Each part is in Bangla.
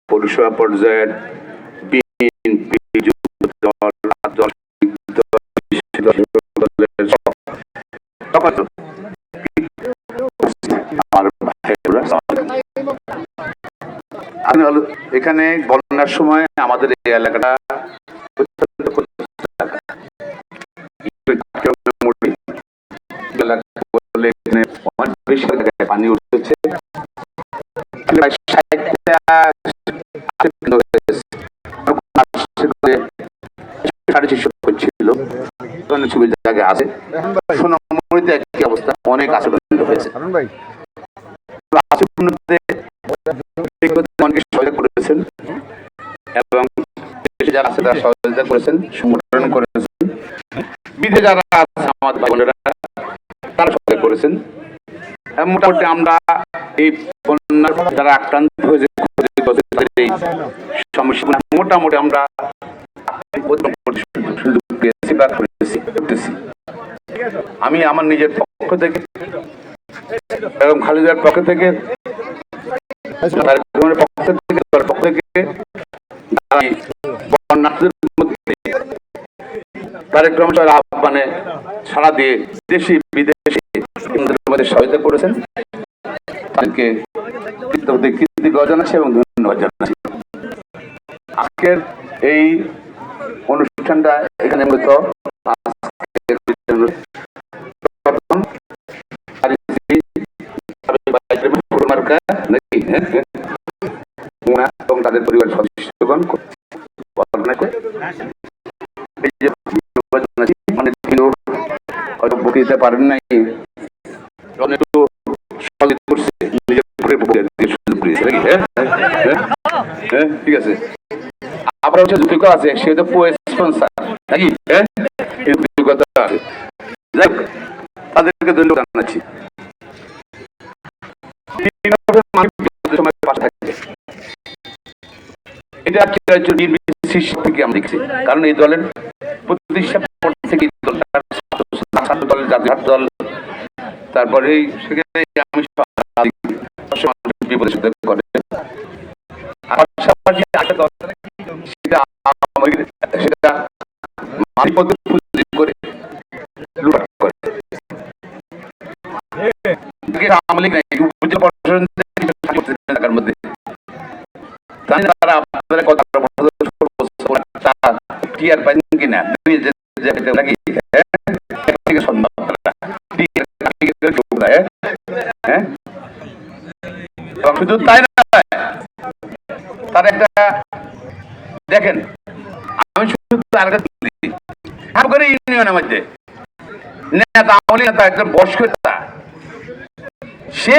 পৌরসভা পর্যায়ের বিএনপি যুবদল এখানে বন্যার সময় আমাদের এই এলাকাটা পানি উঠেছে, ছিল সুবিধা জায়গা আছে। সোনামুড়িতে একই অবস্থা, অনেক আশ্রয় হয়েছে। করেছেন এবং যারা আছে তারা সহযোগিতা করেছেন, সংগঠন করেছেন, বিদেশে যারা আছে আমাদের ভাই বোনেরা তারা সহযোগিতা করেছেন। মোটামুটি আমরা এই বন্যার যারা আক্রান্ত হয়েছে সমস্যা মোটামুটি আমরা আমি আমার নিজের পক্ষ থেকে এবং খালিদার পক্ষ থেকে আহ্বানে সাড়া দিয়ে দেশি বিদেশি সহায়তা করেছেন, তাদেরকে কৃতজ্ঞতা জানাচ্ছি এবং ধন্যবাদ জানাচ্ছি। আজকের এই অনুষ্ঠানটা এখানে মূলত এবং তাদের পরিবার সদস্যগণ দিতে পারেন নাই, ঠিক আছে। আবার হচ্ছে যোগ্যতা আছে, সে তো স্পন্সর নাকি, যোগ্যতা আছে, তাদেরকে ধন্যবাদ জানাচ্ছি। এটা থেকে আমরা দেখছি, কারণ এই দলের প্রতিষ্ঠা থেকে দল, জাতীয় দল, তারপরে সেখানে আমি বিপদের সাথে করে সেটা করে মধ্যে তারা আপনাদের কথা টিআর পাইন কিনা শুধু তাই না, তার একটা দেখেন, আমি শুধু ইউনিয়নের মধ্যে নেতা নেতা একজন বয়স্ক নেতা, সে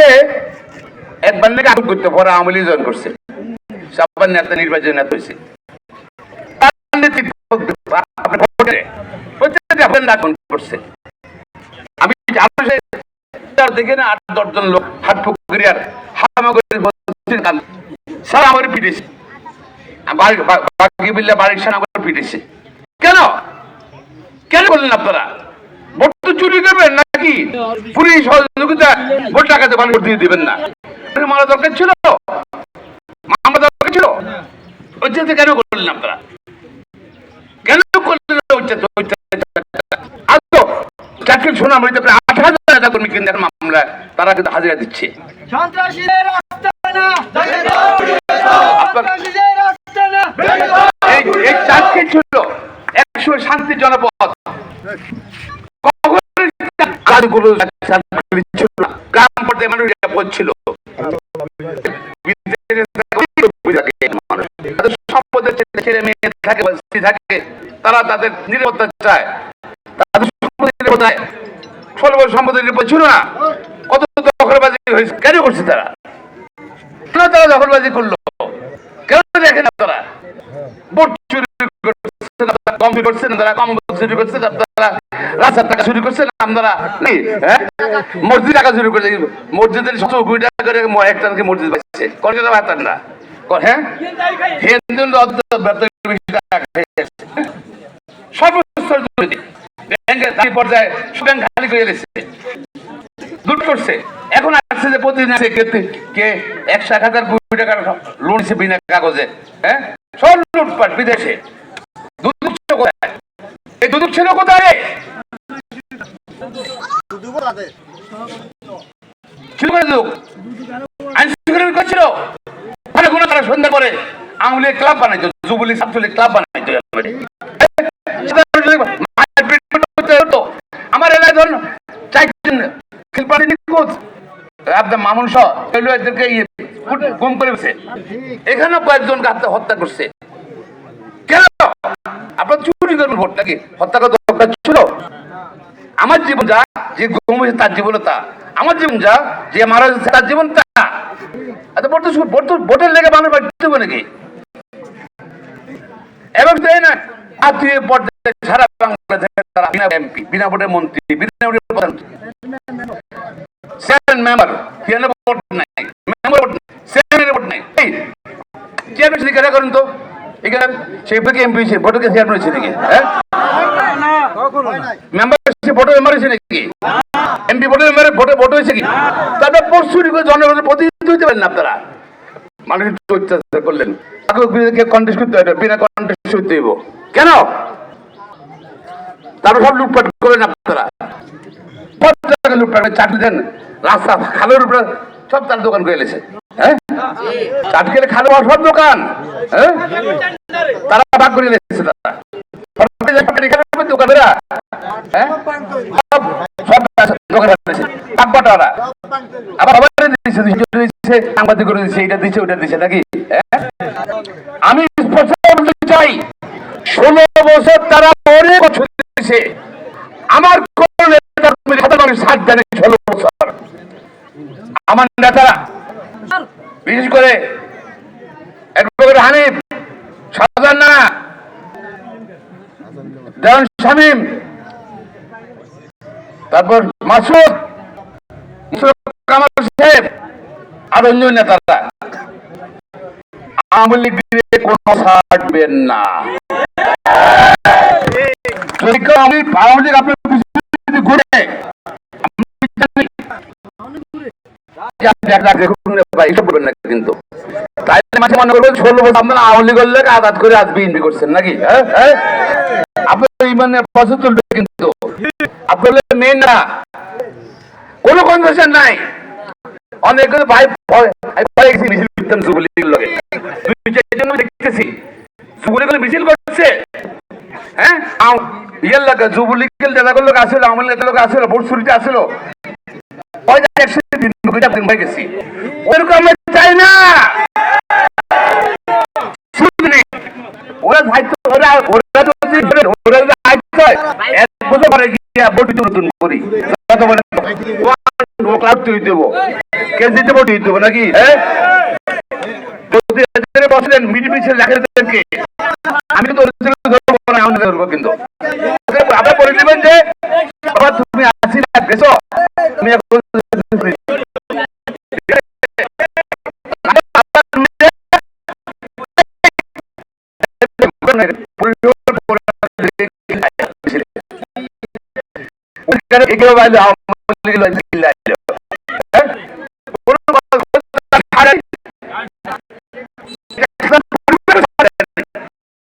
একবার নাকি আটক করতে পরে আওয়ামী লীগ জয়েন করছে, সবার নেতা নির্বাচন নেতা হয়েছে, আমি দেখে না 8-10 জন লোক হাট পুকুরিয়ার আমার পিটেছে, বাড়ির সামনে পিটেছে। কেন কেন বললেন আপনারা? ভোট তো চুরি করবেন নাকি? পুলিশ সহযোগিতা ভোট টাকাতে ভোট দিয়ে দিবেন না? মারা দরকার ছিল, মামলা দরকার ছিল, ওইটাতে কেন করলেন আপনারা? কেন করলেন সোনামুড়িতে প্রায় 8,000 নেতা কর্মী কিন্তু মামলা তারা কিন্তু হাজিরা দিচ্ছে। এই চাকরি ছিল একসময় শান্তির জনপদ, গ্রাম পর্যায়ে মানুষ ছিল, সম্পদের ছেলে মেয়ে থাকে, থাকে, তারা তাদের নিরাপত্তা চায়, তাদের সম্পদের নিরাপদ ছিল না। কত দখলবাজি হয়েছে, কেন করছে তারা? কেন তারা দখলবাজি করলো? কেন দেখেন আপনারা? ভোট চুরি করছেন, কম্পি করছেন, তারা কম চুরি করছেন, আপনারা রাস্তার টাকা চুরি করছেন, আপনারা মসজিদ টাকা চুরি করছে, মসজিদের 100 কোটি টাকা করে একটা মসজিদ পাচ্ছে, কলকাতা পাতেন না, হ্যাঁ, সর্বোচ্চ ব্যাংকের পর্যায়ে ব্যাংক খালি করে দিচ্ছে, লুট করছে। এখন আসছে যে প্রতিদিন আছে কে 100,000 কোটি টাকার লোন দিচ্ছে বিনা কাগজে, হ্যাঁ? সব লুটপাট বিদেশে। দুদক ছিল কোথায়? এই দুদক ছিল কোথায়? ছিল কোথায় দুদক? আইন শৃঙ্খলা করছিল মানে কোনো তারা সন্ধ্যা করে আওয়ামী লীগ ক্লাব বানাইতো, যুবলীগ ছাত্রলীগ ক্লাব বানাইতো। আমার এলাকায় ধরুন মামুন সহ এদেরকে গুম করেছে, এখানেও কয়েকজনকে হত্যা করছে। কেন আপনার চুরি করবেন ভোটটাকে? হত্যা করা দরকার ছিল? আমার জীবন যা, যে গুম হয়েছে তার জীবন তা, আমার জীবন যা, যে মারা যাচ্ছে তার জীবন তা। ভোটের লেগে মানুষ বাড়তে হবে নাকি? এবং তাই না, জাতীয় পর্যায়ে সারা বাংলাদেশে তারা বিনা এমপি, বিনা ভোটের মন্ত্রী, বিনা ভোটের প্রধানমন্ত্রী, সেভেন মেম্বার, ভোট নাই, মেম্বার ভোট নাই, সেভেনের ভোট নাই। এই চেয়ারম্যান জিজ্ঞাসা করেন তো, এখানে সেই এমপি ভোটকে চেয়ারম্যান হয়েছে নাকি? হ্যাঁ, মেম্বারশিপ ভোটে মেম্বার হয়েছে নাকি? এমপি ভোটে মেম্বারের ভোটে ভোট হয়েছে কি? তারপরে প্রস্তুতি করে জনগণের প্রতিনিধিত্ব হইতে পারেন আপনারা। মানুষ অত্যাচার করলেন, কন্টেস্ট করতে হবে, বিনা কন্টেস্ট করতে হইব কেন? তারা সব লুটপাট করলেন আপনারা, লুটপাট চাকরি দেন, রাস্তা খালের উপরে সব তার দোকান করে এলেছে। হ্যাঁ, চাকরি খেলে খালে সব দোকান, হ্যাঁ, তারা ভাগ করে এলেছে। তারা দোকানেরা, হ্যাঁ, সব দোকান আবার সাংবাদিক করে দিচ্ছে, এটা দিচ্ছে ওটা দিচ্ছে নাকি? আমি স্পষ্ট বলতে চাই, 16 বছর তারা অনেক দিচ্ছে। আমার আমার নেতারা বিশেষ করে হানিফ, শাহজাহান, দেওয়ান শামীম, তারপর মাসুদ, কামাল সাহেব আর অন্য নেতারা আওয়ামী লীগ কোনো ছাড়বেন না। আওয়ামী লীগ আপনার ঘুরে কিন্তু তাই মাঝে মনে করবেন 16 বছর আপনারা আওয়ামী লীগ করলে আঘাত করে আজ বিএনপি করছেন নাকি? আপনার ইমানের বছর চলবে কিন্তু আপনার মেন না, কোনো কনভার্সন নাই। অনেক ভাই দেখতেছি মিছিল করছে, হ্যাঁ, ইয়ের লোক যুবলীগের নেতাগুলো লোক আসলো, আওয়ামী লীগের লোক আসলো, ভোট চুরিতে আসলো, গেছি ওরকম আমরা চাই না। ওরা নতুন করি নাকি? বসলেন মিটিমিছিল লেখাদেরকে আমি কিন্তু কিন্তু আবার বলে দেবেন যে তুমি আসি না বেসো, তুমি